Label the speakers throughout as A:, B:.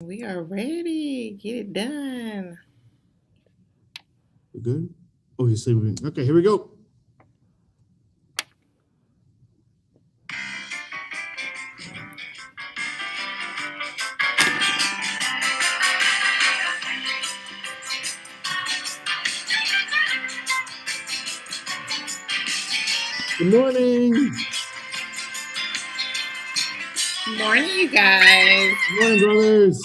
A: We are ready. Get it done.
B: We're good? Oh, you're sleeping. Okay, here we go. Good morning.
A: Morning, you guys.
B: Good morning, brothers.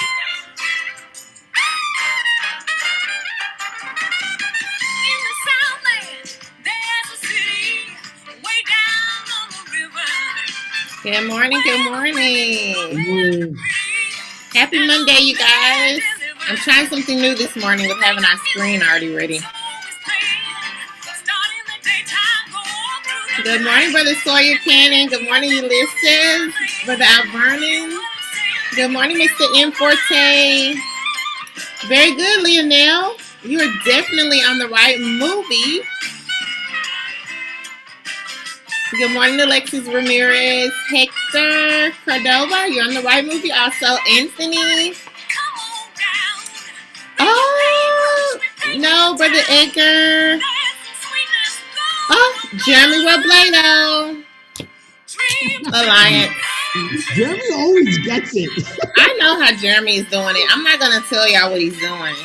A: Good morning. Good morning.
B: Good morning.
A: Happy Monday, you guys. I'm trying something new this morning with having our screen already ready. Good morning, Brother Sawyer Cannon. Good morning, Ulysses. Brother Alvernon. Good morning, Mr. M. Forte. Very good, Leonel. You are definitely on the right movie. Good morning, Alexis Ramirez. Hector Cordova, you're on the right movie. Also, Anthony. Oh, no, Brother Edgar. Oh, Jeremy Robledo. Alliance.
B: Jeremy always gets it.
A: I know how Jeremy is doing it. I'm not going to tell y'all what he's doing.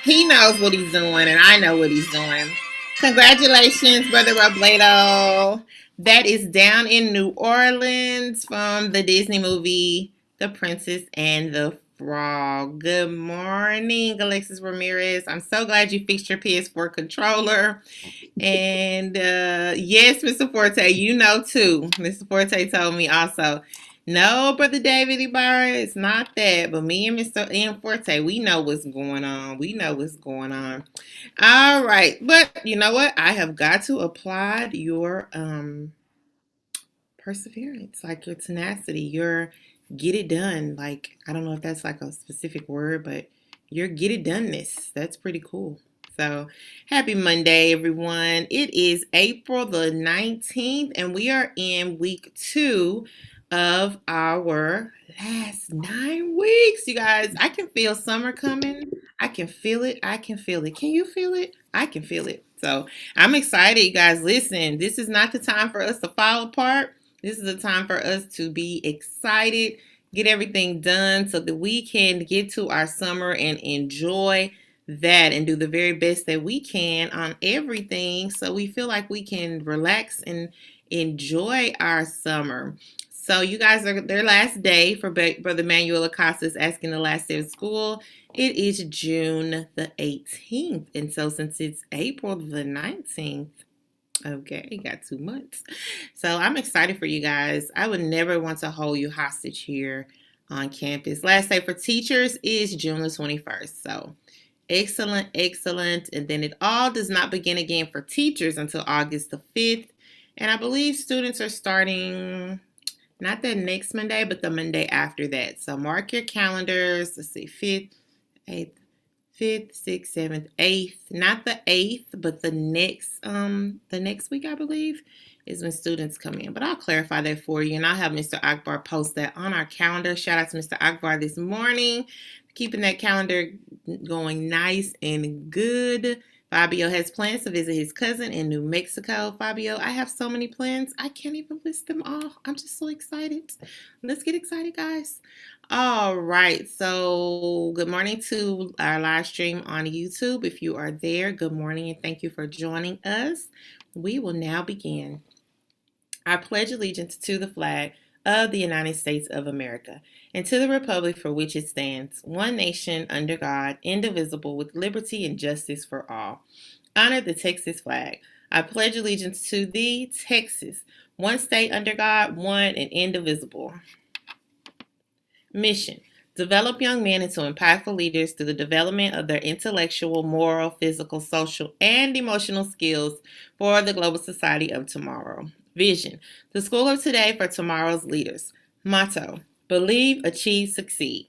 A: He knows what he's doing, and I know what he's doing. Congratulations, Brother Robledo. That is down in New Orleans from the Disney movie The Princess and the Frog. Good morning, Alexis Ramirez. I'm so glad you fixed your PS4 controller. And yes, Mr. Forte, you know too. Mr. Forte told me also. No, Brother David Ibarra, it's not that. But me and Mr. Ian Forte, we know what's going on. We know what's going on. All right. But you know what? I have got to applaud your perseverance, like your tenacity, your get it done. Like, I don't know if that's like a specific word, but your get it doneness. That's pretty cool. So, happy Monday, everyone. It is April the 19th, and we are in week 2 of our last 9 weeks. You guys, I can feel summer coming. I can feel it. I can feel it. Can you feel it? I can feel it. So, I'm excited, you guys. Listen, this is not the time for us to fall apart. This is a time for us to be excited, get everything done so that we can get to our summer and enjoy that and do the very best that we can on everything so we feel like we can relax and enjoy our summer. So you guys are their last day for Brother Manuel Acosta is asking the last day of school. It is June the 18th. And so since it's April the 19th, okay, you got 2 months. So I'm excited for you guys. I would never want to hold you hostage here on campus. Last day for teachers is June the 21st. So excellent, excellent. And then it all does not begin again for teachers until August the 5th. And I believe students are starting not that next Monday, but the Monday after that. So mark your calendars. Let's see, 5th, 8th, 5th, 6th, 7th, 8th. Not the 8th, but the next week, I believe, is when students come in. But I'll clarify that for you, and I'll have Mr. Akbar post that on our calendar. Shout out to Mr. Akbar this morning, keeping that calendar going nice and good. Fabio has plans to visit his cousin in New Mexico. Fabio, I have so many plans. I can't even list them all. I'm just so excited. Let's get excited, guys. All right. So, good morning to our live stream on YouTube. If you are there, good morning and thank you for joining us. We will now begin. I pledge allegiance to the flag of the United States of America and to the republic for which it stands, one nation under God, indivisible, with liberty and justice for all. Honor the Texas flag. I pledge allegiance to thee, Texas, one state under God, one and indivisible. Mission: develop young men into impactful leaders through the development of their intellectual, moral, physical, social, and emotional skills for the global society of tomorrow. Vision: the school of today for tomorrow's leaders. Motto: believe, achieve, succeed.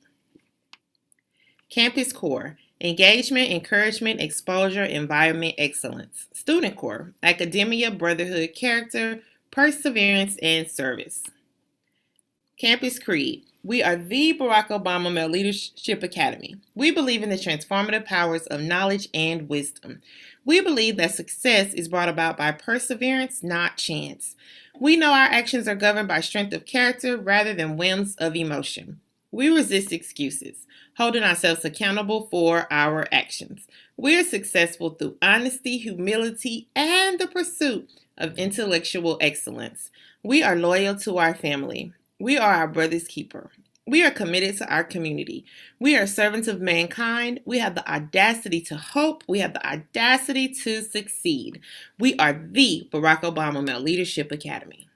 A: Campus Core: engagement, encouragement, exposure, environment, excellence. Student Core: academia, brotherhood, character, perseverance, and service. Campus Creed: We are the Barack Obama Male Leadership Academy. We believe in the transformative powers of knowledge and wisdom. We believe that success is brought about by perseverance, not chance. We know our actions are governed by strength of character rather than whims of emotion. We resist excuses, holding ourselves accountable for our actions. We are successful through honesty, humility, and the pursuit of intellectual excellence. We are loyal to our family. We are our brother's keeper. We are committed to our community. We are servants of mankind. We have the audacity to hope. We have the audacity to succeed. We are the Barack Obama Male Leadership Academy.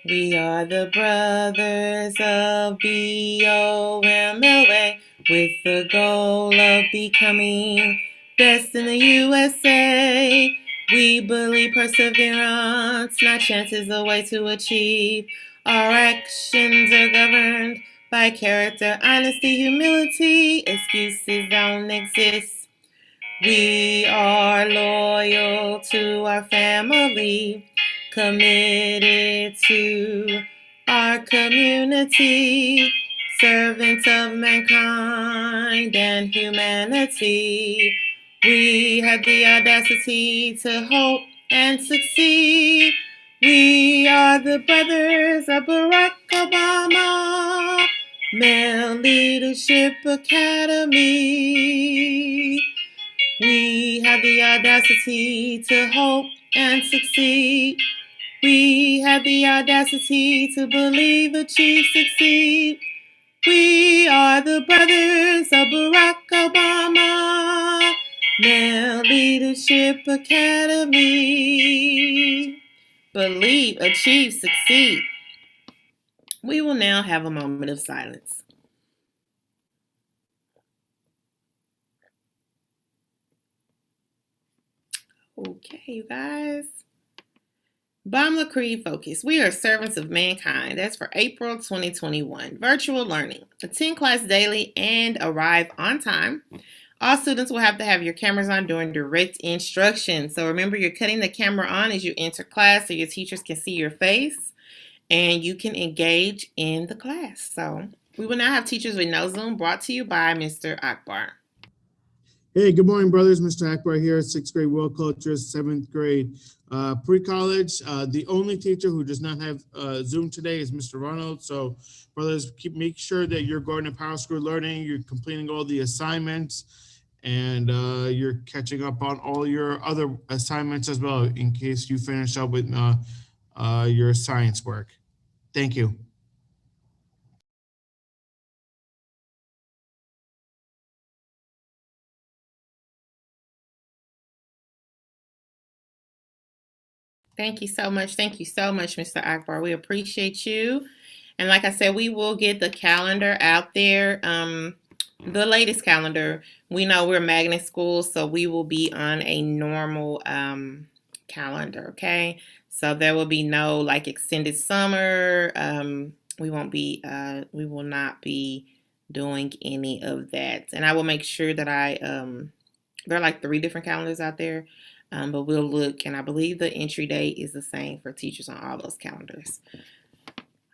A: We are the brothers of BOMLA with the goal of becoming best in the USA. We believe perseverance, not chance, is the way to achieve. Our actions are governed by character, honesty, humility. Excuses don't exist. We are loyal to our family, committed to our community, servants of mankind and humanity. We have the audacity to hope and succeed. We are the brothers of Barack Obama, Male Leadership Academy. We have the audacity to hope and succeed. We have the audacity to believe, achieve, succeed. We are the brothers of Barack Obama, Male Leadership Academy. Believe, achieve, succeed. We will now have a moment of silence. Okay, you guys. Bamla Creed Focus. We are servants of mankind. That's for April 2021. Virtual learning. Attend class daily and arrive on time. All students will have to have your cameras on during direct instruction. So remember, you're cutting the camera on as you enter class so your teachers can see your face and you can engage in the class. So we will now have Teachers with No Zoom, brought to you by Mr. Akbar.
B: Hey, good morning, brothers. Mr. Akbar here, 6th grade world cultures, 7th grade pre-college. The only teacher who does not have Zoom today is Mr. Ronald. So, brothers, make sure that you're going to Power School Learning, you're completing all the assignments, and you're catching up on all your other assignments as well, in case you finish up with your science work. Thank you.
A: Thank you so much. Thank you so much, Mr. Akbar. We appreciate you. And like I said, we will get the calendar out there. The latest calendar. We know we're magnet school, so we will be on a normal calendar, okay? So there will be no like extended summer. We will not be doing any of that. And I will make sure that there are like 3 different calendars out there. But we'll look, and I believe the entry date is the same for teachers on all those calendars.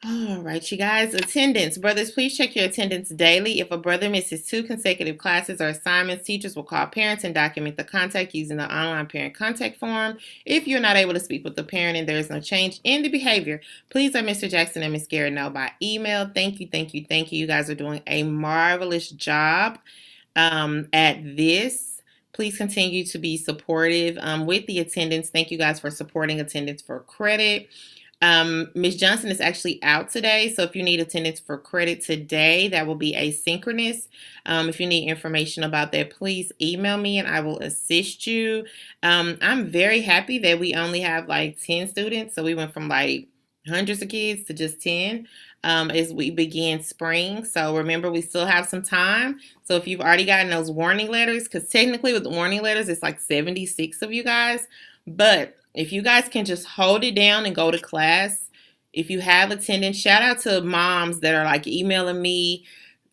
A: All right, you guys. Attendance. Brothers, please check your attendance daily. If a brother misses 2 consecutive classes or assignments, teachers will call parents and document the contact using the online parent contact form. If you're not able to speak with the parent and there is no change in the behavior, please let Mr. Jackson and Ms. Garrett know by email. Thank you, thank you, thank you. You guys are doing a marvelous job at this. Please continue to be supportive with the attendance. Thank you guys for supporting attendance for credit. Ms. Johnson is actually out today, so if you need attendance for credit today, that will be asynchronous. If you need information about that, please email me and I will assist you. I'm very happy that we only have like 10 students, so we went from like hundreds of kids to just 10 as we begin spring. So remember, we still have some time. So if you've already gotten those warning letters, because technically with the warning letters, it's like 76 of you guys. But if you guys can just hold it down and go to class, if you have attendance, shout out to moms that are like emailing me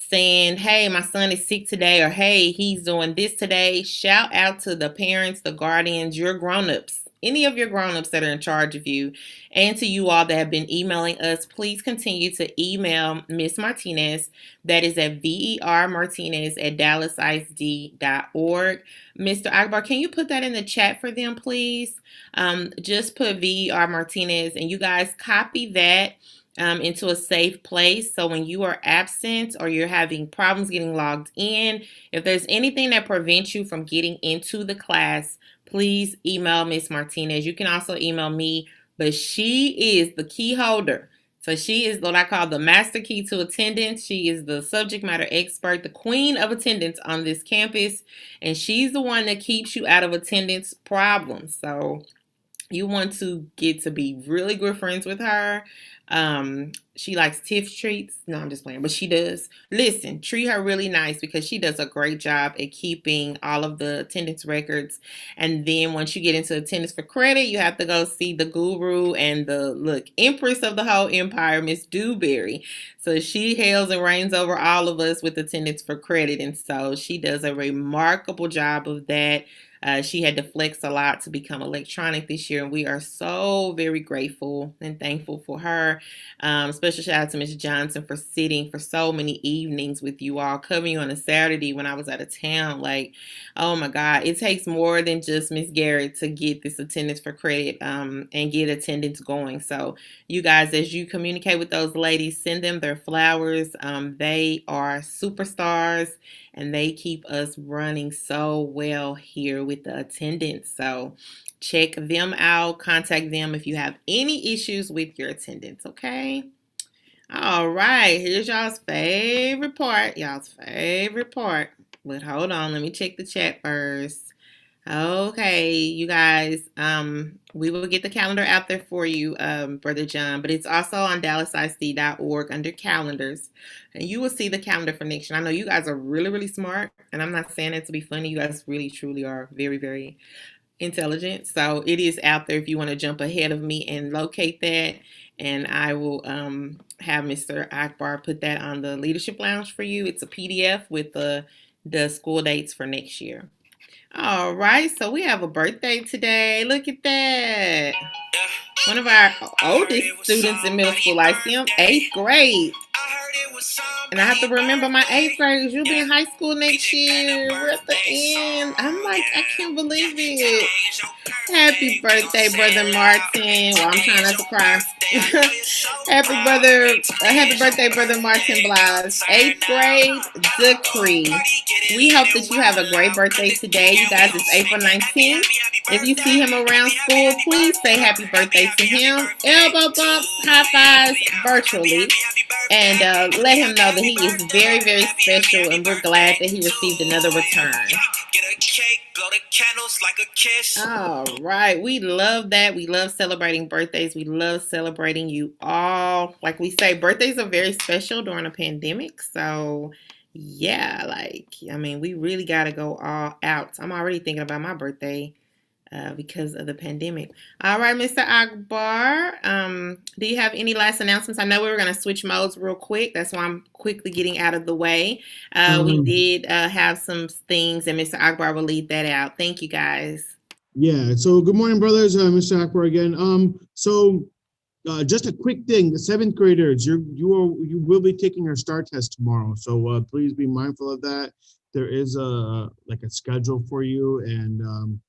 A: saying, hey, my son is sick today, or hey, he's doing this today, shout out to the parents, the guardians, your grown-ups, any of your grown-ups that are in charge of you, and to you all that have been emailing us. Please continue to email Miss Martinez. That is at vermartinez at dallasisd.org. Mr. Akbar, can you put that in the chat for them, please? Just put ver martinez, and you guys copy that into a safe place. So when you are absent or you're having problems getting logged in, if there's anything that prevents you from getting into the class, please email Miss Martinez. You can also email me, but she is the key holder. So she is what I call the master key to attendance. She is the subject matter expert, the queen of attendance on this campus, and she's the one that keeps you out of attendance problems. So you want to get to be really good friends with her. She likes Tiff treats. No, I'm just playing, but she does. Listen, treat her really nice because she does a great job at keeping all of the attendance records. And then once you get into attendance for credit, you have to go see the guru and the empress of the whole empire, Miss Dewberry. So she hails and reigns over all of us with attendance for credit, and so she does a remarkable job of that. She had to flex a lot to become electronic this year, and we are so very grateful and thankful for her. Special shout out to Miss Johnson for sitting for so many evenings with you all, covering you on a Saturday when I was out of town. Like, oh my God, it takes more than just Miss Garrett to get this attendance for credit and get attendance going. So you guys, as you communicate with those ladies, send them their flowers. They are superstars, and they keep us running so well here with the attendance. So check them out. Contact them if you have any issues with your attendance, okay? All right, here's y'all's favorite part. Y'all's favorite part. But hold on, let me check the chat first. Okay, you guys, we will get the calendar out there for you, Brother John, but it's also on dallasisd.org under calendars, and you will see the calendar for next year. I know you guys are really, really smart, and I'm not saying that to be funny. You guys really, truly are very, very intelligent. So it is out there if you want to jump ahead of me and locate that, and I will have Mr. Akbar put that on the Leadership Lounge for you. It's a PDF with the school dates for next year. All right, so we have a birthday today. Look at that. One of our oldest students in middle school. I see him 8th grade. And I have to remember my 8th graders. You'll be in high school next year. We're at the end. I'm like, I can't believe it. Happy birthday, Brother Martin. Well, I'm trying not to cry. Happy birthday, Brother Martin Blas. 8th grade decree. We hope that you have a great birthday today. You guys, it's April 19th. If you see him around school, please say happy birthday to him. Elbow bumps, high fives virtually. And let him know that he is very, very special, and we're glad that he received another return. All right. We love that. We love celebrating birthdays. We love celebrating you all. Like we say, birthdays are very special during a pandemic. So, yeah, we really got to go all out. I'm already thinking about my birthday because of the pandemic. All right, Mr. Akbar, do you have any last announcements? I know we were going to switch modes real quick. That's why I'm quickly getting out of the way. We did have some things, and Mr. Akbar will lead that out. Thank you, guys.
B: Yeah, so good morning, brothers. Mr. Akbar again. Just a quick thing, the 7th graders, you will be taking your STAR test tomorrow. So please be mindful of that. There is a schedule for you, and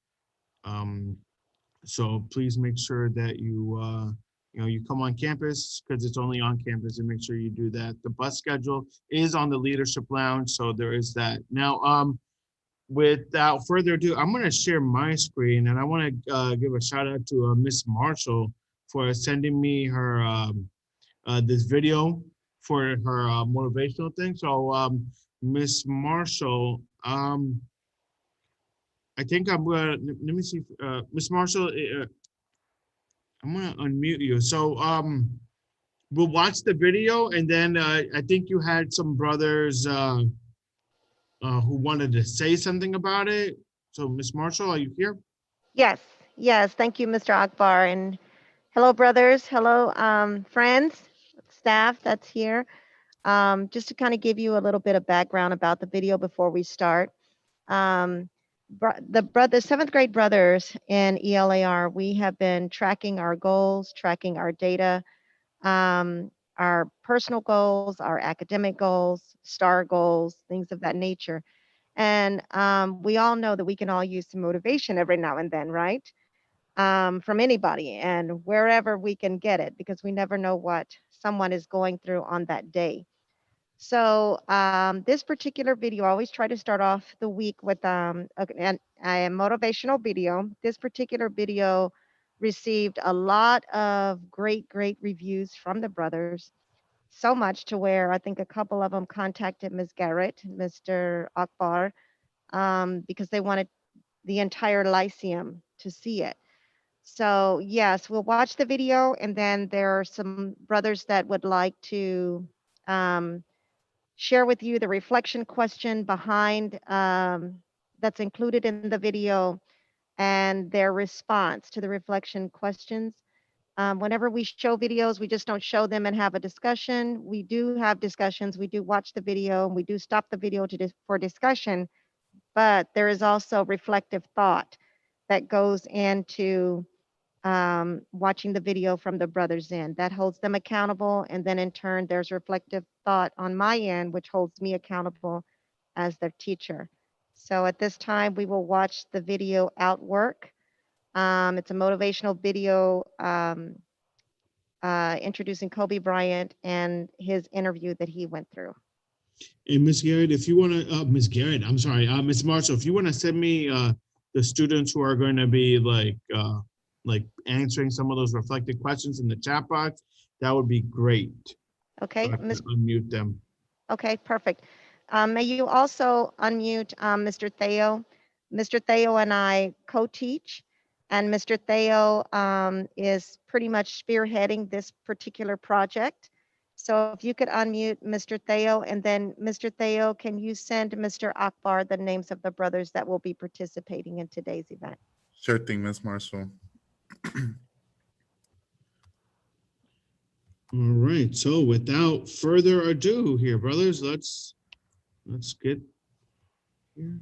B: so please make sure that you come on campus, because it's only on campus, and make sure you do that. The bus schedule is on the Leadership Lounge, so there is that. Now, without further ado, I'm going to share my screen, and I want to give a shout out to Miss Marshall for sending me her this video for her motivational thing. So Miss Marshall, I think I'm gonna, let me see, Miss Marshall, I'm gonna unmute you. So we'll watch the video, and then I think you had some brothers who wanted to say something about it. So Miss Marshall, are you here?
C: Yes, yes. Thank you, Mr. Akbar. And hello, brothers. Hello, friends, staff that's here. Just to kind of give you a little bit of background about the video before we start. Um, the seventh grade brothers in ELAR, we have been tracking our goals, tracking our data, our personal goals, our academic goals, STAR goals, things of that nature. And we all know that we can all use some motivation every now and then, right? From anybody and wherever we can get it, because we never know what someone is going through on that day. So this particular video, I always try to start off the week with a motivational video. This particular video received a lot of great reviews from the brothers, so much to where I think a couple of them contacted Ms. Garrett, Mr. Akbar, because they wanted the entire Lyceum to see it. So yes, we'll watch the video, and then there are some brothers that would like to um, share with you the reflection question behind that's included in the video and their response to the reflection questions. Whenever we show videos, we just don't show them and have a discussion. We do have discussions. We do watch the video, and we do stop the video for discussion, but there is also reflective thought that goes into watching the video from the brothers end. That holds them accountable. And then in turn, there's reflective thought on my end, which holds me accountable as their teacher. So at this time, we will watch the video Outwork. It's a motivational video introducing Kobe Bryant and his interview that he went through.
B: And Miss Garrett, if you want to, Miss Garrett, I'm sorry, Miss Marshall, if you want to send me the students who are going to be like answering some of those reflective questions in the chat box, that would be great.
C: Okay,
B: So I can unmute them.
C: Okay, perfect. May you also unmute Mr. Theo? Mr. Theo and I co-teach, and Mr. Theo is pretty much spearheading this particular project. So if you could unmute Mr. Theo, and then Mr. Theo, can you send Mr. Akbar the names of the brothers that will be participating in today's event?
D: Sure thing, Ms. Marshall.
B: All right, so without further ado here, brothers, let's get here.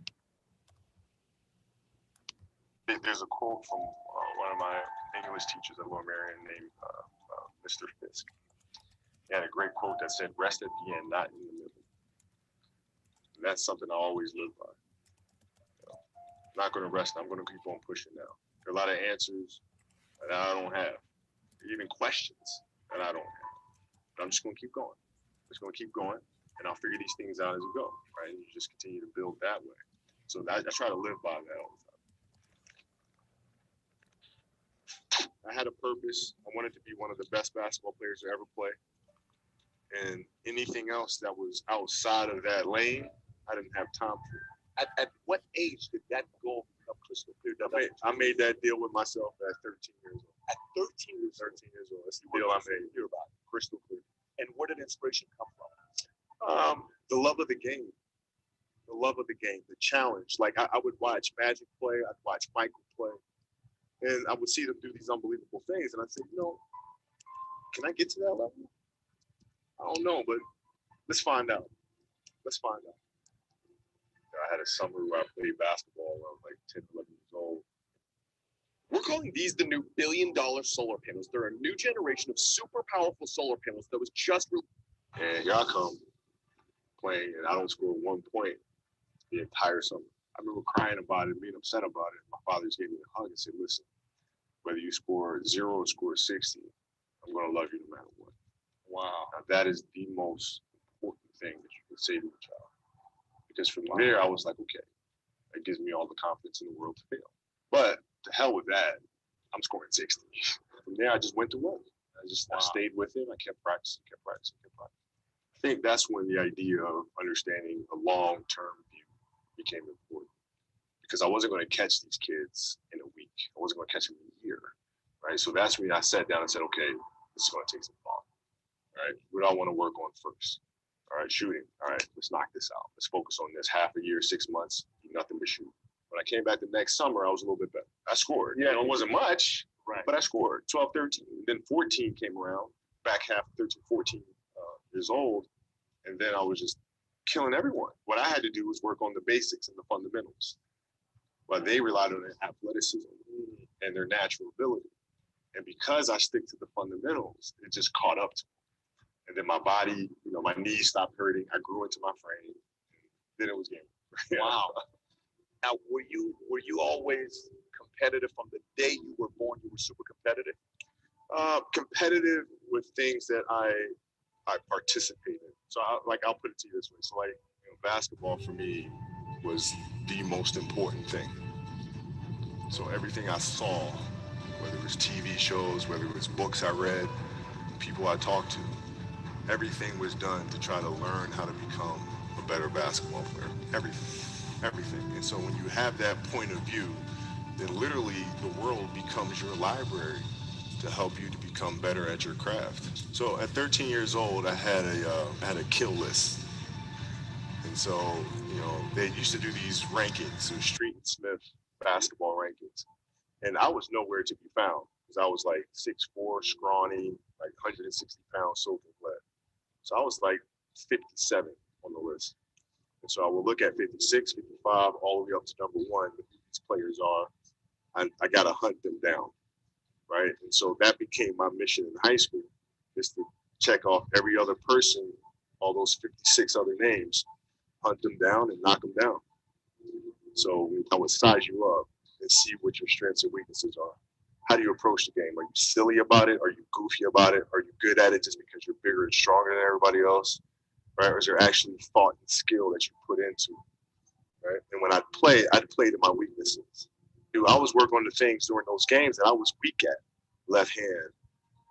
E: There's a quote from one of my English teachers at Lower Marion named Mr. Fisk. He had a great quote that said, "Rest at the end, not in the middle." And that's something I always live by. I'm not going to rest. I'm going to keep on pushing now. There are a lot of answers that I don't have, even questions that I don't have. But I'm just going to keep going. I'm just going to keep going, and I'll figure these things out as we go, right? And you just continue to build that way. So I try to live by that all the time. I had a purpose. I wanted to be one of the best basketball players to ever play. And anything else that was outside of that lane, I didn't have time for.
F: At what age did that goal become crystal clear?
E: I made that deal with myself at 13 years old.
F: At 13 years old.
E: 13 years old. That's the deal I made.
F: Hear about it.
E: Crystal clear.
F: And where did inspiration come from?
E: The love of the game. The love of the game, the challenge. Like I would watch Magic play, I'd watch Michael play, and I would see them do these unbelievable things. And I'd say, can I get to that level? I don't know, but let's find out. Let's find out. I had a summer where I played basketball when I was like 10, 11 years old.
F: We're calling these the new billion-dollar solar panels. They're a new generation of super powerful solar panels that was just released.
E: And here I come playing, and I don't score 1 point the entire summer. I remember crying about it, being upset about it. My father just gave me a hug and said, "Listen, whether you score 0 or score 60, I'm going to love you no matter what."
F: Wow.
E: Now, that is the most important thing that you can say to a child. Because from there, I was like, okay, that gives me all the confidence in the world to fail. But to hell with that, I'm scoring 60. From there, I just went to work. I stayed with it. I kept practicing. I think that's when the idea of understanding a long-term view became important. Because I wasn't going to catch these kids in a week. I wasn't going to catch them in a year, right? So that's when I sat down and said, okay, this is going to take some thought. All right, what do I want to work on first? All right, shooting. All right, let's knock this out. Let's focus on this. Half a year, 6 months, nothing but shoot. When I came back the next summer, I was a little bit better. I scored. Yeah, it wasn't much, right? But I scored 12, 13. Then 14 came around, back half 13, 14 years old. And then I was just killing everyone. What I had to do was work on the basics and the fundamentals. But they relied on their athleticism and their natural ability. And because I stick to the fundamentals, it just caught up to me. And then my body, my knees stopped hurting. I grew into my frame. Then it was game.
F: Wow. Now, were you always competitive from the day you were born? You were super competitive.
E: Competitive with things that I participated in. So I'll put it to you this way. So basketball for me was the most important thing. So everything I saw, whether it was TV shows, whether it was books I read, people I talked to, everything was done to try to learn how to become a better basketball player. Everything. And so when you have that point of view, then literally the world becomes your library to help you to become better at your craft. So at 13 years old, I had a kill list. And so, they used to do these rankings, so Street and Smith basketball rankings. And I was nowhere to be found because I was like 6'4", scrawny, like 160 pounds soaking wet. So I was like 57 on the list. And so I will look at 56, 55, all the way up to number 1, who these players are. I got to hunt them down, right? And so that became my mission in high school, is to check off every other person, all those 56 other names, hunt them down and knock them down. So I would size you up and see what your strengths and weaknesses are. How do you approach the game? Are you silly about it? Are you goofy about it? Are you good at it just because you're bigger and stronger than everybody else? Right? Or is there actually thought and skill that you put into it? Right? And when I'd play to my weaknesses. I was working on the things during those games that I was weak at. Left hand,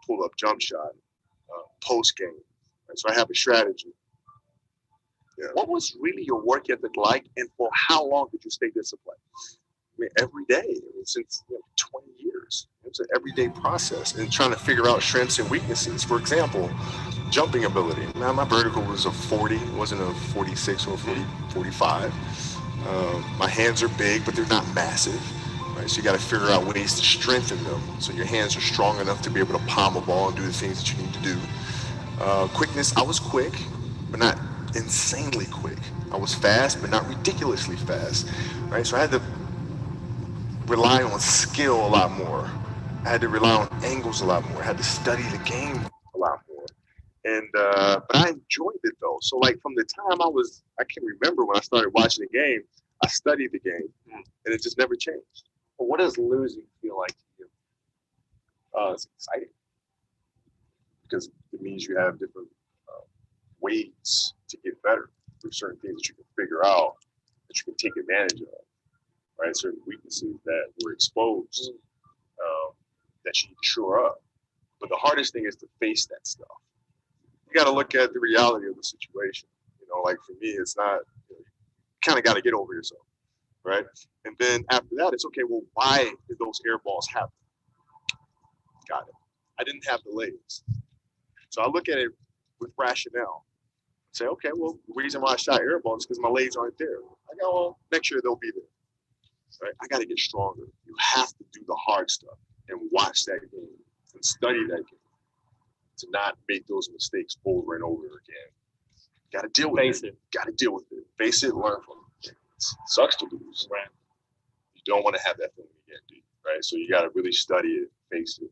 E: pull up jump shot, post game. Right? So I have a strategy. Yeah.
F: What was really your work ethic like, and for how long did you stay disciplined?
E: I mean, every day, since 20 years. It's an everyday process and trying to figure out strengths and weaknesses. For example, jumping ability. Now, my vertical was a 40, it wasn't a 46 or a 45. My hands are big, but they're not massive. Right? So you got to figure out ways to strengthen them so your hands are strong enough to be able to palm a ball and do the things that you need to do. Quickness, I was quick, but not insanely quick. I was fast, but not ridiculously fast. Right? So I had to rely on skill a lot more. I had to rely on angles a lot more. I had to study the game a lot more. And but I enjoyed it though. So like from the time I can remember when I started watching the game, I studied the game, and it just never changed.
F: But what does losing feel like to you?
E: It's exciting because it means you have different ways to get better. There's certain things that you can figure out that you can take advantage of, right? Certain weaknesses that were exposed that you need to shore up. But the hardest thing is to face that stuff. You got to look at the reality of the situation. Like for me, it's not, you kind of got to get over yourself, right? And then after that, it's okay, well, why did those air balls happen? Got it. I didn't have the legs. So I look at it with rationale. Say, okay, well, the reason why I shot air balls is because my legs aren't there. I go, well, next year they'll be there. Right? I got to get stronger. You have to do the hard stuff and watch that game and study that game to not make those mistakes over and over again. Got to deal with it. Got to deal with it. Face it, learn from it. It sucks to lose. Right. You don't want to have that feeling again, dude. Right. So you got to really study it, face it,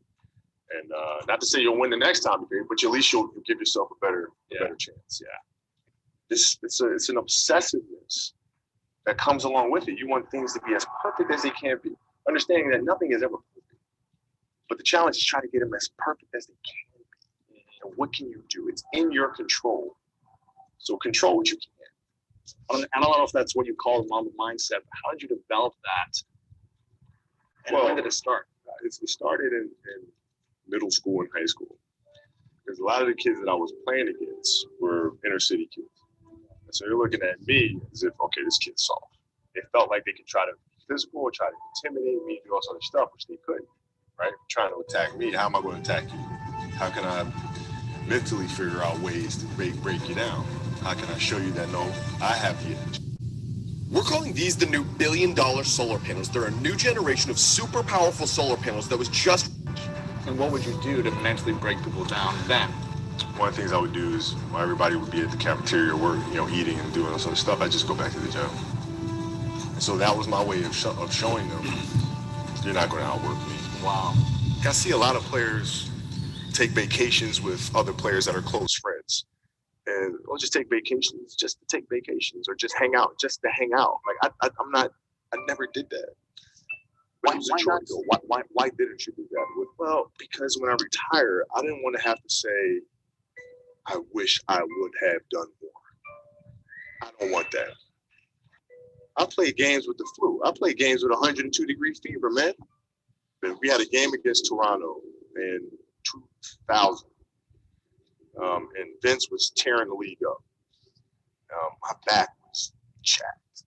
E: and not to say you'll win the next time you game, but at least you'll give yourself a better chance. Yeah. It's an obsessiveness that comes along with it. You want things to be as perfect as they can be, understanding that nothing is ever perfect. But the challenge is trying to get them as perfect as they can be. And what can you do? It's in your control. So control what you can.
F: I don't know if that's what you call the Mamba mindset, but how did you develop that? And when did it start?
E: It started in middle school and high school. Because a lot of the kids that I was playing against were inner city kids. And so you're looking at me as if, okay, this kid's soft. They felt like they could try to be physical or try to intimidate me, do all sort of stuff, which they couldn't, right? Trying to attack me, how am I going to attack you? How can I mentally figure out ways to break you down? How can I show you that, no, I have the edge?
F: We're calling these the new $1 billion solar panels. They're a new generation of super powerful solar panels that was just...
G: And what would you do to mentally break people down then?
E: one of the things I would do is while everybody would be at the cafeteria work, eating and doing all this other stuff, I just go back to the gym. And so that was my way of showing them, you're not going to outwork me.
F: Wow.
E: I see a lot of players take vacations with other players that are close friends. And or just take vacations just to take vacations, or just hang out just to hang out. Like I never did that.
F: Why not though? Why didn't you do that?
E: Well, because when I retire, I didn't want to have to say, I wish I would have done more. I don't want that. I play games with the flu. I play games with 102-degree fever, man. We had a game against Toronto in 2000. And Vince was tearing the league up. My back was jacked.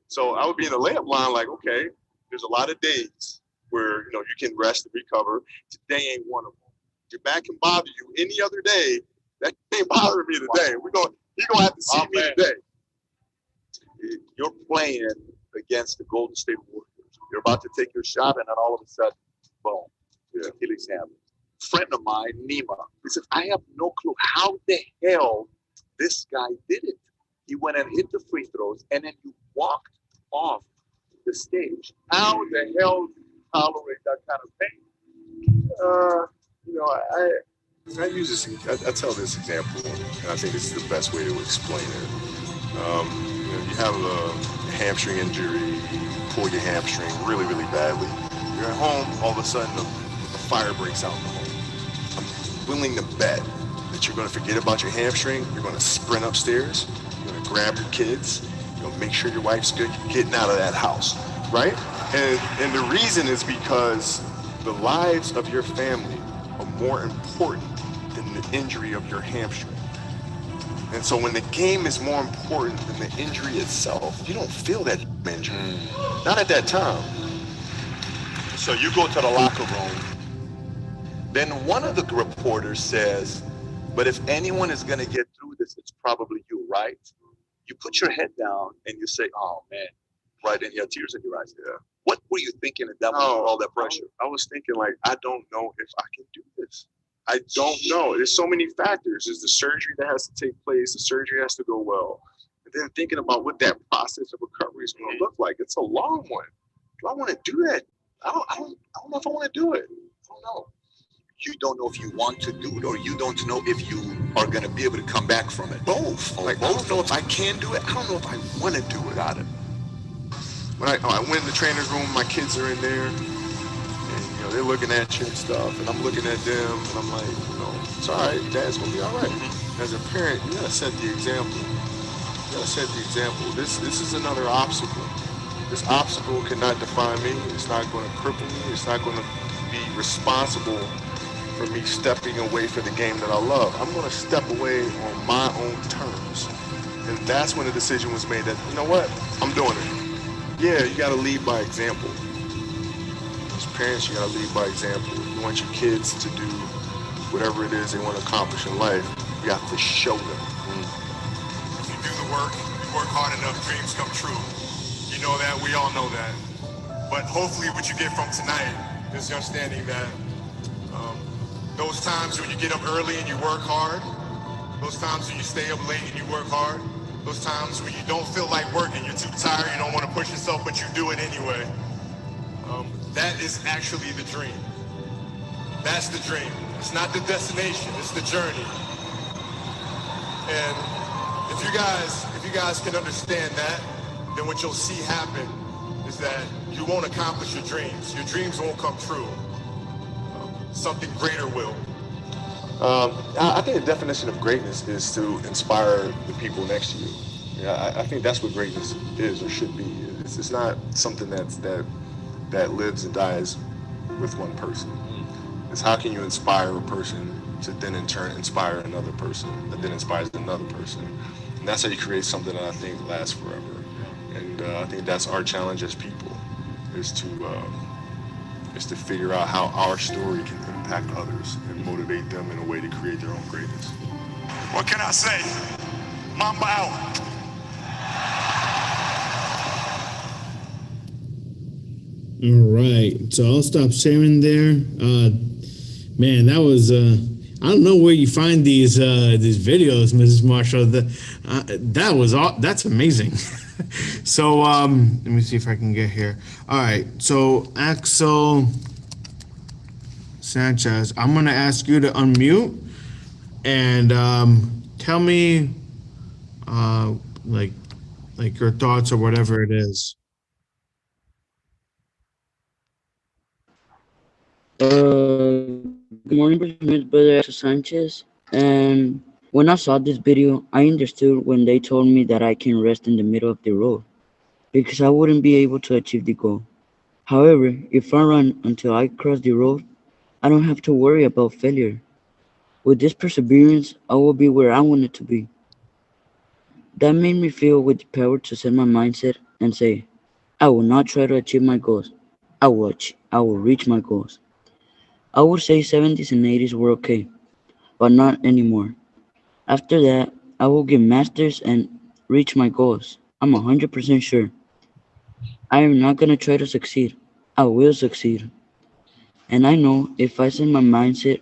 E: So I would be in the layup line like, okay, there's a lot of days where, you can rest and recover. Today ain't one of them. Your back can bother you any other day. That ain't bothering me today. You're going to have to see me today.
F: You're playing against the Golden State Warriors. You're about to take your shot, and then all of a sudden, boom, Achilles hammer. Friend of mine, Nima, he says, I have no clue how the hell this guy did it. He went and hit the free throws, and then he walked off the stage. How the hell do you tolerate that kind of pain?
E: I use this. I tell this example, and I think this is the best way to explain it. You have a hamstring injury, you pull your hamstring really, really badly. You're at home, all of a sudden the fire breaks out in the home. I'm willing to bet that you're going to forget about your hamstring. You're going to sprint upstairs. You're going to grab your kids. You're going to make sure your wife's good. You're getting out of that house, right? And the reason is because the lives of your family are more important than the injury of your hamstring. And so when the game is more important than the injury itself, you don't feel that injury. Not at that time.
F: So you go to the locker room. Then one of the reporters says, but if anyone is going to get through this, it's probably you, right? You put your head down and you say, oh, man, right? And you have tears in your eyes.
E: Yeah.
F: What were you thinking at that moment with all that pressure?
E: I was thinking, like, I don't know if I can do this. I don't know. There's so many factors. There's the surgery that has to take place. The surgery has to go well. And then thinking about what that process of recovery is going to look like. It's a long one. Do I want to do that? I don't know if I want to do it. I don't know.
F: You don't know if you want to do it, or you don't know if you are going to be able to come back from it.
E: Both. Like, I don't know if I can do it. I don't know if I want to do it.
F: Got it.
E: When I went in the trainer's room, my kids are in there, and they're looking at you and stuff, and I'm looking at them, and I'm like, it's all right. Dad's gonna be all right. As a parent, you gotta set the example. This is another obstacle. This obstacle cannot define me. It's not going to cripple me. It's not going to be responsible for me stepping away from the game that I love. I'm going to step away on my own terms. And that's when the decision was made that, you know what, I'm doing it. Yeah, you got to lead by example. As parents, you got to lead by example. If you want your kids to do whatever it is they want to accomplish in life, you have to show them.
G: If you do the work, you work hard enough, dreams come true. You know that, we all know that. But hopefully what you get from tonight is the understanding that those times when you get up early and you work hard, those times when you stay up late and you work hard, those times when you don't feel like working, you're too tired, you don't want to push yourself, but you do it anyway. That is actually the dream. That's the dream. It's not the destination, it's the journey. And if you guys can understand that, then what you'll see happen is that you won't accomplish your dreams. Your dreams won't come true. Something greater will.
E: I think the definition of greatness is to inspire the people next to you. Yeah, I think that's what greatness is or should be. It's not something that lives and dies with one person. It's how can you inspire a person to then in turn inspire another person that then inspires another person. And that's how you create something that I think lasts forever. And I think that's our challenge as people, is to figure out how our story can impact others and motivate them in a way to create their own greatness.
G: What can I say? Mamba out.
B: All right, so I'll stop sharing there. Man, that was I don't know where you find these videos, Mrs. Marshall. That's amazing. So let me see if I can get here. All right. So Axel Sanchez, I'm gonna ask you to unmute and tell me uh, like your thoughts or whatever it is.
H: Good morning, brother Sanchez. And when I saw this video, I understood when they told me that I can rest in the middle of the road because I wouldn't be able to achieve the goal. However, if I run until I cross the road, I don't have to worry about failure. With this perseverance, I will be where I wanted to be. That made me feel with the power to set my mindset and say, I will not try to achieve my goals. I will reach my goals. I would say 70s and 80s were okay, but not anymore. After that, I will get masters and reach my goals. I'm 100% sure. I am not gonna try to succeed. I will succeed. And I know if I set my mindset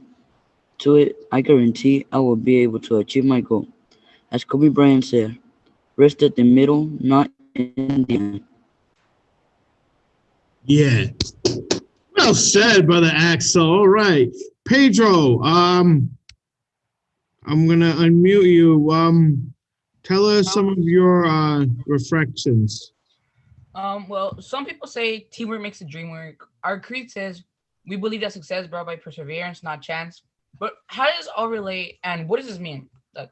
H: to it, I guarantee I will be able to achieve my goal. As Kobe Bryant said, rest at the middle, not in the end.
B: Yeah. Well said, brother Axel. All right, Pedro. I'm gonna unmute you. Tell us some of your reflections.
I: Well, some people say teamwork makes the dream work. Our creed says we believe that success is brought by perseverance, not chance. But how does this all relate, and what does this mean? Like,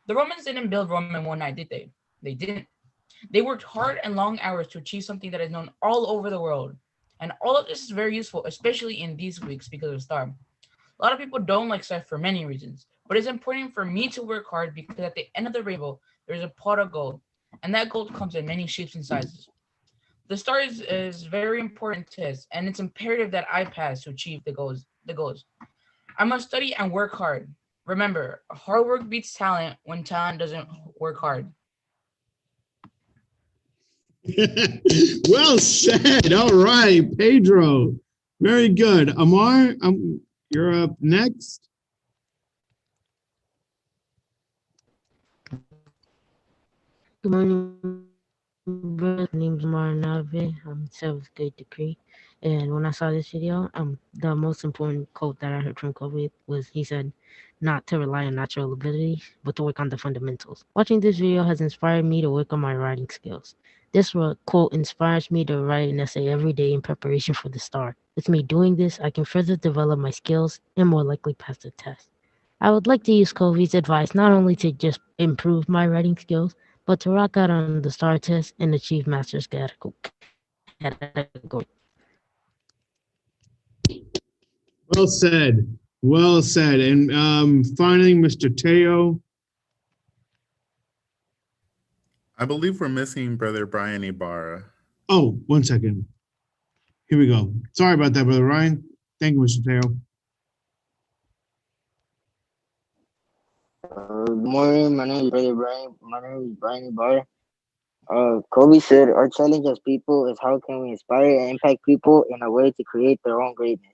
I: the Romans didn't build Rome in one night, did they? They didn't. They worked hard and long hours to achieve something that is known all over the world. And all of this is very useful, especially in these weeks because of Star. A lot of people don't like Seth for many reasons, but it's important for me to work hard because at the end of the rainbow, there's a pot of gold, and that gold comes in many shapes and sizes. The star is very important test, and it's imperative that I pass to achieve the goals. The goals. I must study and work hard. Remember, hard work beats talent when talent doesn't work hard.
B: Well said. All right, Pedro. Very good. Amar, you're up next.
J: Good morning, brother. My name's Maranave. I'm seventh grade degree. And when I saw this video, the most important quote that I heard from Kobe was he said, not to rely on natural ability, but to work on the fundamentals. Watching this video has inspired me to work on my writing skills. This quote inspires me to write an essay every day in preparation for the star. With me doing this, I can further develop my skills and more likely pass the test. I would like to use Kobe's advice not only to just improve my writing skills, but to rock out on the STAR test and achieve master's category.
B: Well said. Well said. And finally, Mr. Teo.
D: I believe we're missing Brother Brian Ibarra.
B: Oh, 1 second. Here we go. Sorry about that, Brother Ryan. Thank you, Mr. Teo.
K: Good morning. My name is Brother Brian. My name is Brian Barr. Kobe said, our challenge as people is how can we inspire and impact people in a way to create their own greatness.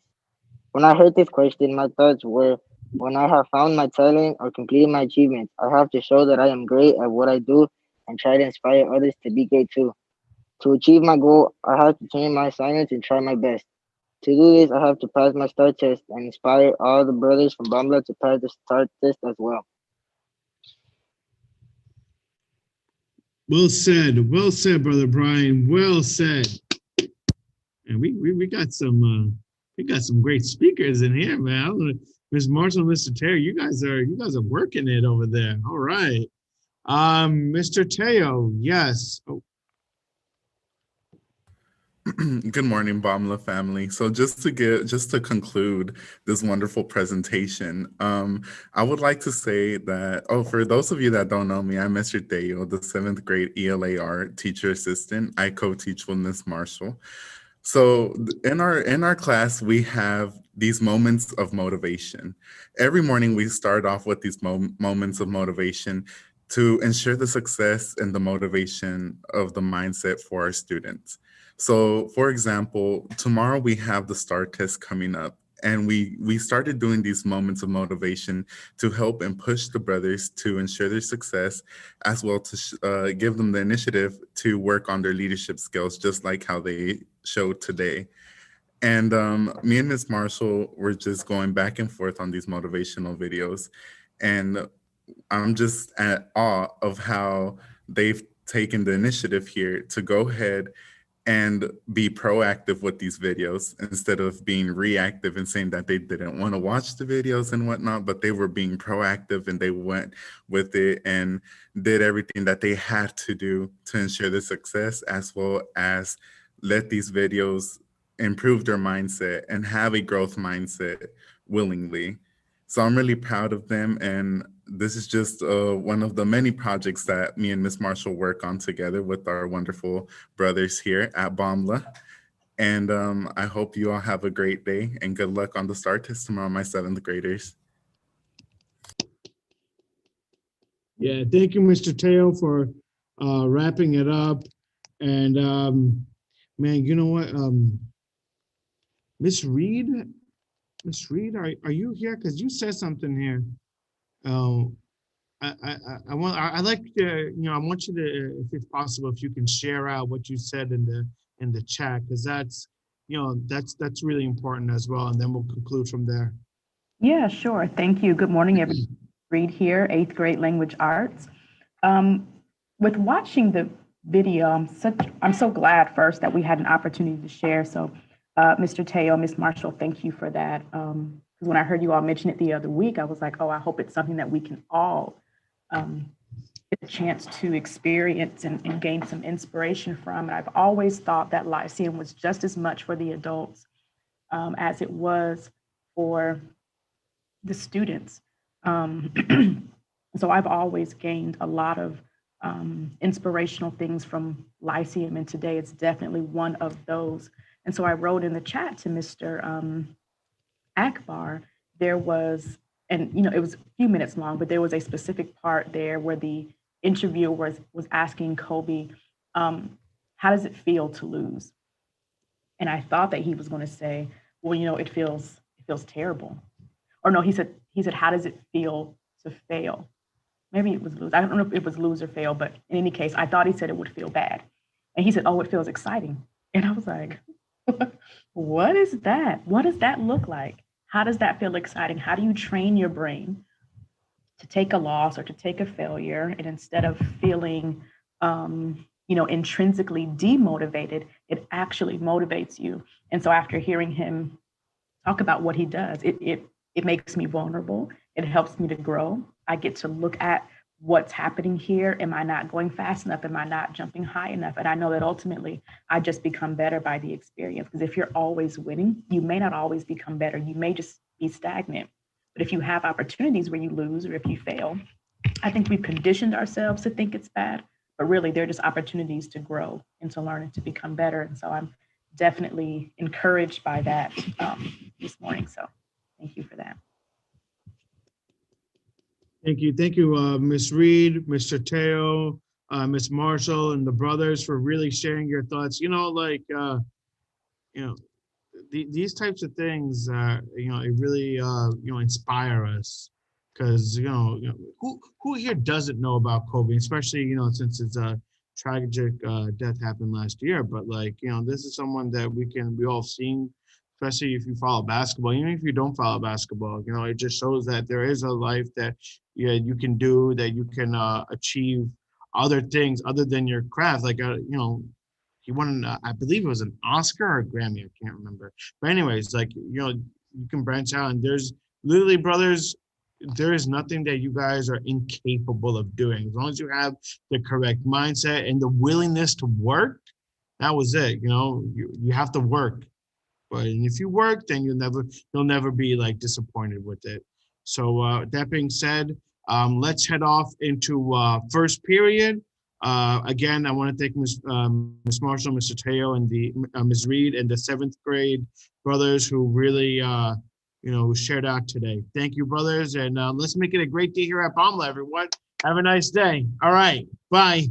K: When I heard this question, my thoughts were, when I have found my talent or completed my achievements, I have to show that I am great at what I do and try to inspire others to be great too. To achieve my goal, I have to change my assignments and try my best. To do this, I have to pass my STAR test and inspire all the brothers from Bambla to pass the STAR test as well.
B: Well said. Well said, Brother Brian. Well said. And we got some great speakers in here, man. I don't know, Ms. Marshall, Mr. Terry, you guys are working it over there. All right. Mr. Teo, yes. Oh.
D: Good morning, Bamla family. So just to conclude this wonderful presentation, I would like to say that, for those of you that don't know me, I'm Mr. Teo, the 7th grade ELAR teacher assistant. I co-teach with Ms. Marshall. So in our class, we have these moments of motivation. Every morning we start off with these moments of motivation to ensure the success and the motivation of the mindset for our students. So for example, tomorrow we have the STAR test coming up, And we started doing these moments of motivation to help and push the brothers to ensure their success, as well to give them the initiative to work on their leadership skills, just like how they showed today. And me and Miss Marshall were just going back and forth on these motivational videos. And I'm just at awe of how they've taken the initiative here to go ahead and be proactive with these videos instead of being reactive and saying that they didn't want to watch the videos and whatnot, but they were being proactive and they went with it and did everything that they had to do to ensure the success, as well as let these videos improve their mindset and have a growth mindset willingly. So I'm really proud of them, and this is just one of the many projects that me and Miss Marshall work on together with our wonderful brothers here at BOMLA. And I hope you all have a great day and good luck on the STAR test tomorrow, my 7th graders.
B: Yeah, thank you, Mr. Teo, for wrapping it up. And man, you know what? Miss Reed, are you here? Because you said something here. I like to, I want you to, if it's possible, if you can share out what you said in the chat, because that's, that's really important as well. And then we'll conclude from there.
L: Yeah, sure. Thank you. Good morning, everybody. Reed here, 8th grade language arts. With watching the video, I'm so glad first that we had an opportunity to share. So Mr. Teo, Ms. Marshall, thank you for that. Because when I heard you all mention it the other week, I was like, oh, I hope it's something that we can all get a chance to experience and gain some inspiration from. And I've always thought that Lyceum was just as much for the adults as it was for the students. So I've always gained a lot of inspirational things from Lyceum, and today it's definitely one of those. And so I wrote in the chat to Mr. Akbar, there was, and it was a few minutes long, but there was a specific part there where the interviewer was asking Kobe, how does it feel to lose? And I thought that he was going to say, well, it feels terrible. Or no, he said, how does it feel to fail? Maybe it was lose. I don't know if it was lose or fail, but in any case, I thought he said it would feel bad. And he said, oh, it feels exciting. And I was like, what is that? What does that look like? How does that feel exciting? How do you train your brain to take a loss or to take a failure? And instead of feeling, intrinsically demotivated, it actually motivates you. And so after hearing him talk about what he does, it makes me vulnerable. It helps me to grow. I get to look at what's happening here. Am I not going fast enough? Am I not jumping high enough? And I know that ultimately I just become better by the experience, because if you're always winning, you may not always become better. You may just be stagnant. But if you have opportunities where you lose or if you fail, I think we've conditioned ourselves to think it's bad, but really they're just opportunities to grow and to learn and to become better. And so I'm definitely encouraged by that this morning. So thank you for that.
B: Thank you, Ms. Reed, Mr. Teo, Ms. Marshall, and the brothers for really sharing your thoughts. These types of things, it really, inspire us, because who here doesn't know about Kobe, especially since it's a tragic death happened last year. But this is someone that we all have seen. Especially if you follow basketball, even if you don't follow basketball, it just shows that there is a life that you can do, that you can achieve other things other than your craft. He won, I believe it was an Oscar or a Grammy, I can't remember. But anyways, you can branch out, and there's literally, brothers, there is nothing that you guys are incapable of doing. As long as you have the correct mindset and the willingness to work, that was it. You have to work. And if you work, then you'll never be disappointed with it. So that being said, let's head off into first period. Again, I want to thank Ms. Marshall, Mr. Teo, and the Ms. Reed and the 7th grade brothers who really who shared out today. Thank you, brothers, and let's make it a great day here at BOMLA, everyone. Have a nice day. All right, bye.